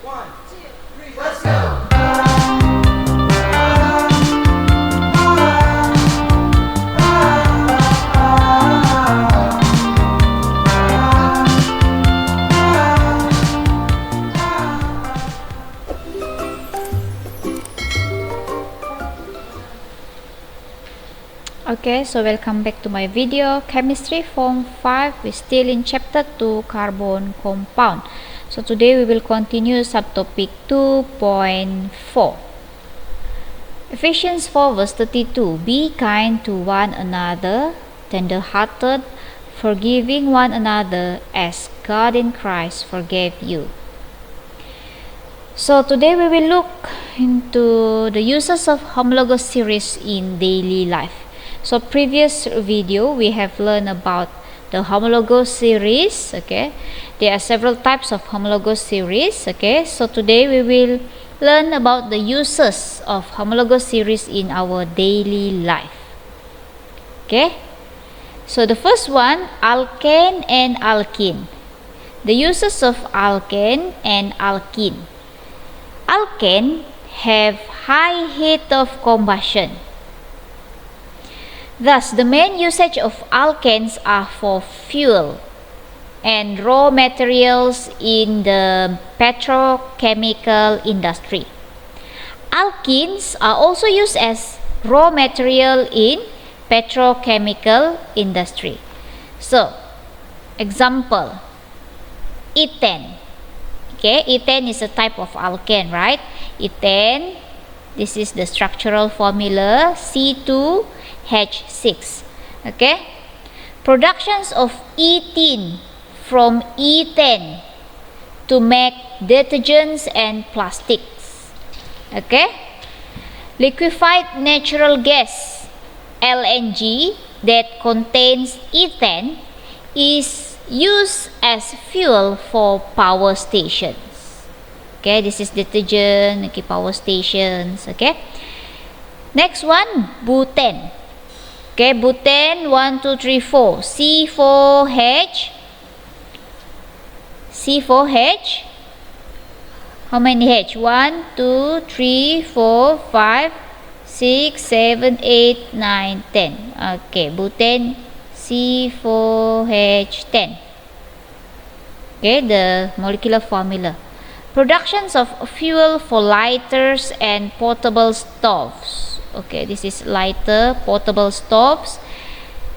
1, 2, 3, let's go! Okay, so welcome back to my video. Chemistry Form 5. We're still in chapter 2, carbon compound. So today we will continue subtopic 2.4. Ephesians 4 verse 32. Be kind to one another, tender-hearted, forgiving one another as God in Christ forgave you. So today we will look into the uses of homologous series in daily life. So previous video we have learned about the homologous series. Okay, there are several types of homologous series. Okay, so today we will learn about the uses of homologous series in our daily life. Okay, so the first one, alkane and alkene. The uses of alkane and alkene. Alkane have high heat of combustion. Thus, the main usage of alkanes are for fuel and raw materials in the petrochemical industry. Alkenes are also used as raw material in petrochemical industry. So, example, ethane. Okay, ethane is a type of alkane, right? Ethane, this is the structural formula, C2H6. Okay, productions of ethene from ethane to make detergents and plastics. Okay, liquefied natural gas, LNG, that contains ethane is used as fuel for power stations. Okay, this is detergent. Okay, power stations. Okay, next one, butane. Okay, butane, 1, 2, 3, 4, C4H. C4H. How many H? 1, 2, 3, 4, 5, 6, 7, 8, 9, 10. Okay, butane, C4H10. Okay, the molecular formula. Productions of fuel for lighters and portable stoves. Okay, this is lighter, portable stoves.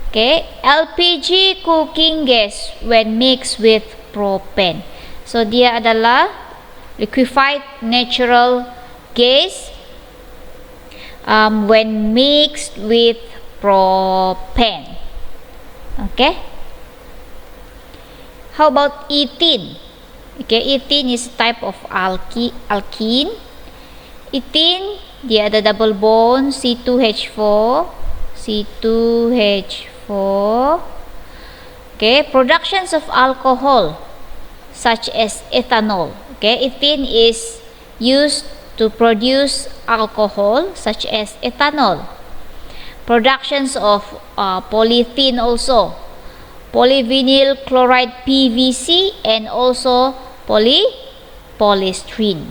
Okay, LPG cooking gas when mixed with propane. So dia adalah liquefied natural gas when mixed with propane. Okay, how about ethene? Okay, ethene is a type of alkene. Ethene, dia ada double bond, C2H4, C2H4. Okay, productions of alcohol such as ethanol. Okay, ethene is used to produce alcohol such as ethanol. Productions of polyethylene also, polyvinyl chloride PVC, and also polystyrene.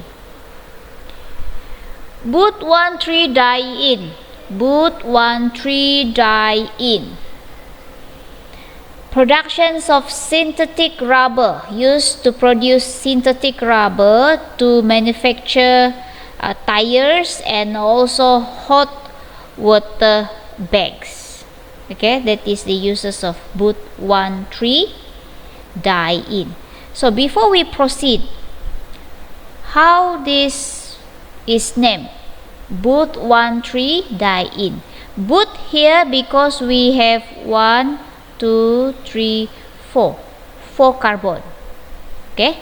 But13-diene. But13-diene. Productions of synthetic rubber, used to produce synthetic rubber to manufacture tires and also hot water bags. Okay, that is the uses of but13-diene. So before we proceed, how this is named? But13-diene. But here because we have 1, 2, 3, 4 carbon. Okay,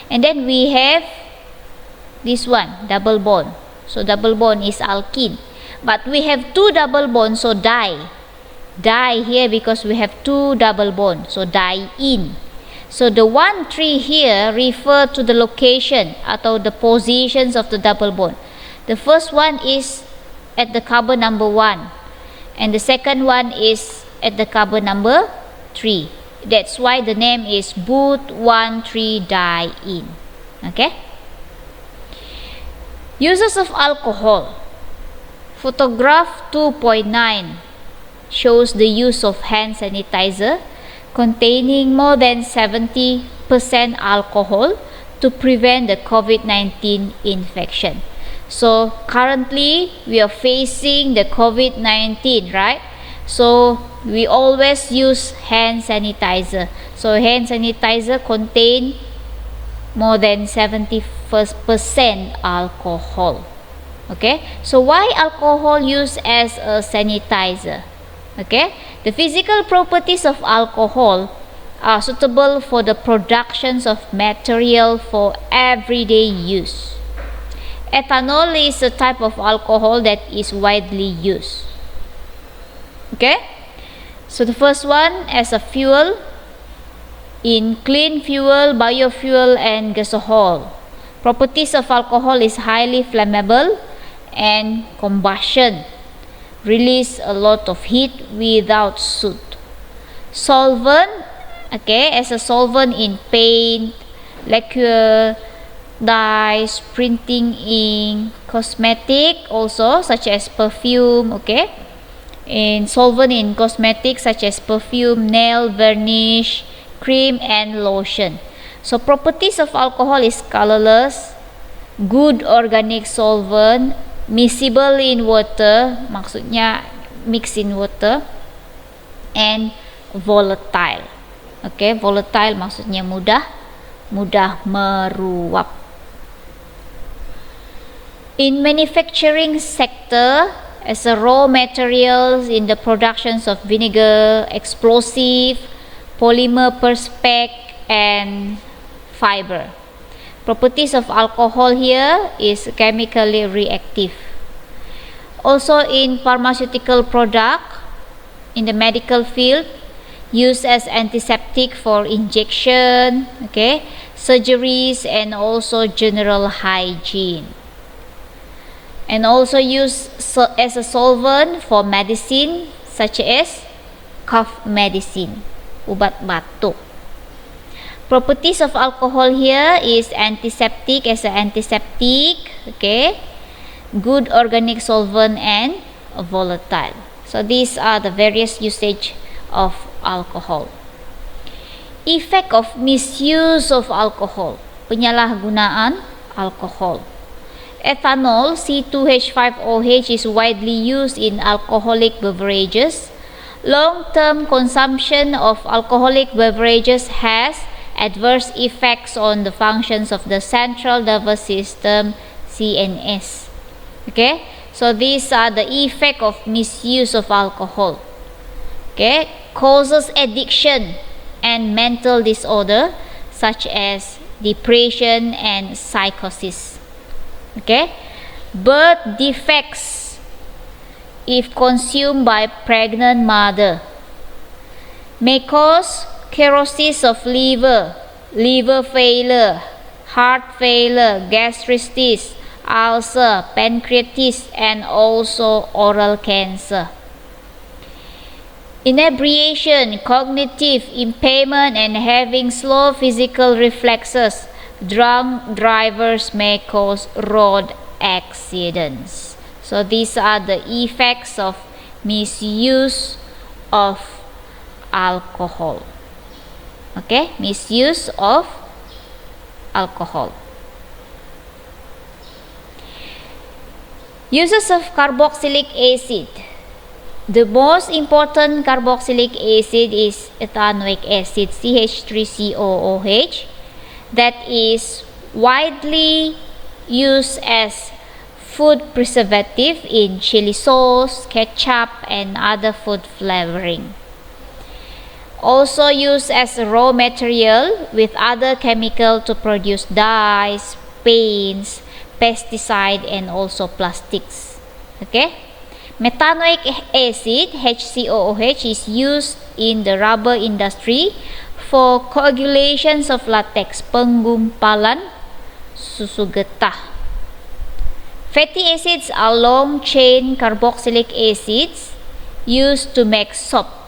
and then we have this one, double bond. So double bond is alkene, but we have 2 double bonds, so di here because we have 2 double bonds, so diene. So the 1, 3 here refer to the location atau the positions of the double bond. The first one is at the carbon number 1, and the second one is at the carbon number 3. That's why the name is but13-diene. Okay, Uses of alcohol. Photograph 2.9 shows the use of hand sanitizer containing more than 70% alcohol to prevent the COVID-19 infection. So currently we are facing the COVID-19, right? So we always use hand sanitizer. So hand sanitizer contain more than 70% alcohol. Okay, so why alcohol used as a sanitizer? Okay, the physical properties of alcohol are suitable for the productions of material for everyday use. Ethanol is a type of alcohol that is widely used. Okay, so the first one as a fuel in clean fuel, biofuel, and gasohol. Properties of alcohol is highly flammable and combustion. Release a lot of heat without soot. Solvent, okay, as a solvent in paint, lacquer, dyes, printing ink, cosmetic also such as perfume, okay, and solvent in cosmetics such as perfume, nail varnish, cream, and lotion. So properties of alcohol is colorless, good organic solvent, miscible in water, maksudnya mix in water, and volatile. Okay, volatile maksudnya mudah meruap. In manufacturing sector, as a raw materials in the productions of vinegar, explosive, polymer perspex, and fiber. Properties of alcohol here is chemically reactive. Also in pharmaceutical product, in the medical field, used as antiseptic for injection, okay, surgeries, and also general hygiene. And also used as a solvent for medicine such as cough medicine, ubat batuk. Properties of alcohol here is antiseptic as an antiseptic, okay, good organic solvent, and volatile. So these are the various usage of alcohol. Effect of misuse of alcohol, penyalahgunaan alkohol. Ethanol C2H5OH is widely used in alcoholic beverages. Long-term consumption of alcoholic beverages has adverse effects on the functions of the central nervous system, CNS. Okay, so these are the effect of misuse of alcohol. Okay, causes addiction and mental disorder such as depression and psychosis. Okay, birth defects if consumed by pregnant mother may cause cirrhosis of liver, liver failure, heart failure, gastritis, ulcer, pancreatitis, and also oral cancer. Inebriation, cognitive impairment, and having slow physical reflexes. Drunk drivers may cause road accidents. So these are the effects of misuse of alcohol. Okay, misuse of alcohol. Uses of carboxylic acid. The most important carboxylic acid is ethanoic acid, CH3COOH, that is widely used as food preservative in chili sauce, ketchup, and other food flavoring. Also used as a raw material with other chemical to produce dyes, paints, pesticide, and also plastics. Okay, methanoic acid HCOOH is used in the rubber industry for coagulations of latex, penggumpalan susu getah. Fatty acids are long chain carboxylic acids used to make soap.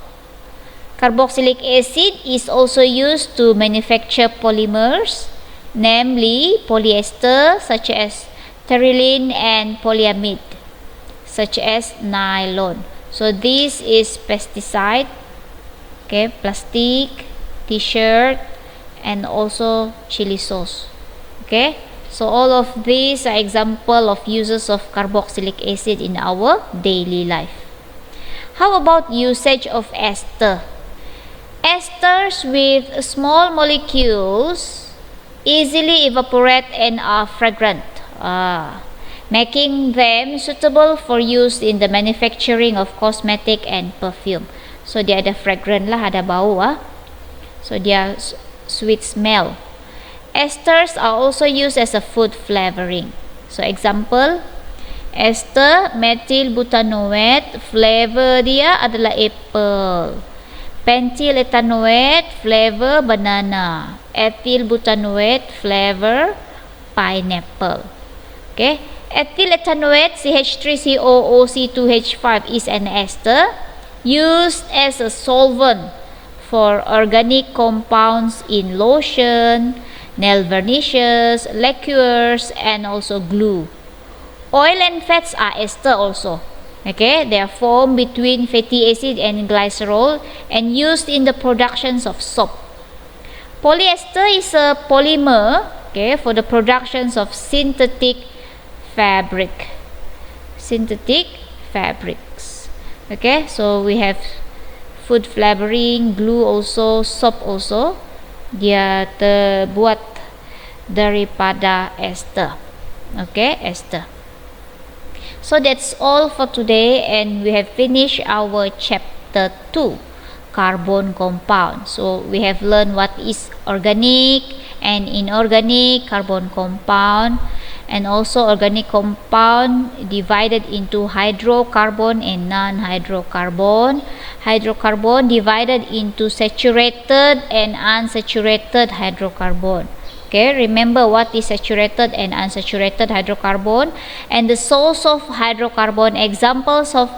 Carboxylic acid is also used to manufacture polymers, namely polyester such as terylene and polyamide, such as nylon. So this is pesticide, okay, plastic, t-shirt, and also chili sauce. Okay, so all of these are example of uses of carboxylic acid in our daily life. How about usage of ester? Esters with small molecules easily evaporate and are fragrant, making them suitable for use in the manufacturing of cosmetic and perfume. So dia ada fragrant lah, ada bau So dia sweet smell. Esters are also used as a food flavoring. So example, ester methyl butanoate, flavor dia adalah apple. Pentyl ethanoate, flavor banana. Ethyl butanoate, flavor pineapple. Okay, ethyl ethanoate CH3COOC2H5 is an ester used as a solvent for organic compounds in lotion, nail varnishes, lacquers, and also glue. Oil and fats are ester also. Okay, they are formed between fatty acid and glycerol and used in the productions of soap. Polyester is a polymer, okay, for the productions of synthetic fabrics. Okay, so we have food flavoring, glue also, soap also. Dia terbuat daripada ester. Okay, ester. So that's all for today, and we have finished our chapter 2, carbon compound. So we have learned what is organic and inorganic carbon compound, and also organic compound divided into hydrocarbon and non-hydrocarbon. Hydrocarbon divided into saturated and unsaturated hydrocarbon. Okay, remember what is saturated and unsaturated hydrocarbon and the source of hydrocarbon. Examples of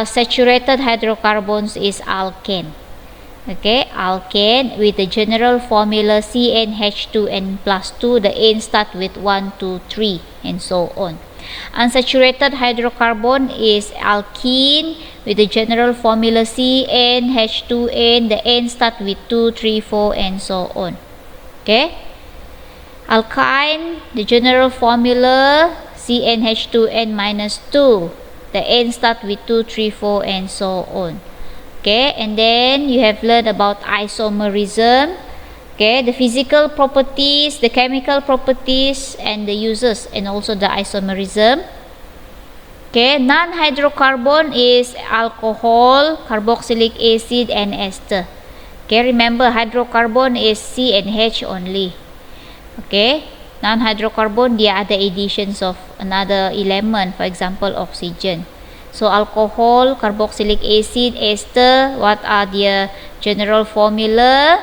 saturated hydrocarbons is alkane. Okay, alkane with the general formula CnH2n plus 2, the N start with 1, 2, 3 and so on. Unsaturated hydrocarbon is alkene with the general formula CnH2n, the N start with 2, 3, 4 and so on. Okay, alkyne, the general formula CnH2n minus 2, the N start with 2, 3, 4 and so on. Okay, and then you have learned about isomerism. Okay, the physical properties, the chemical properties, and the uses, and also the isomerism. Okay, non-hydrocarbon is alcohol, carboxylic acid, and ester. Okay, remember hydrocarbon is C and H only. Okay, non-hydrocarbon dia ada additions of another element, for example oxygen. So alcohol, carboxylic acid, ester, what are their general formula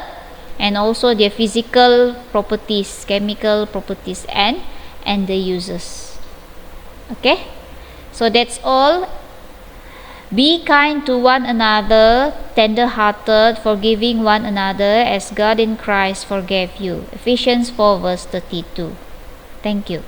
and also their physical properties, chemical properties, and the uses. Okay, so that's all. Be kind to one another, tender-hearted, forgiving one another as God in Christ forgave you. Ephesians 4 verse 32. Thank you.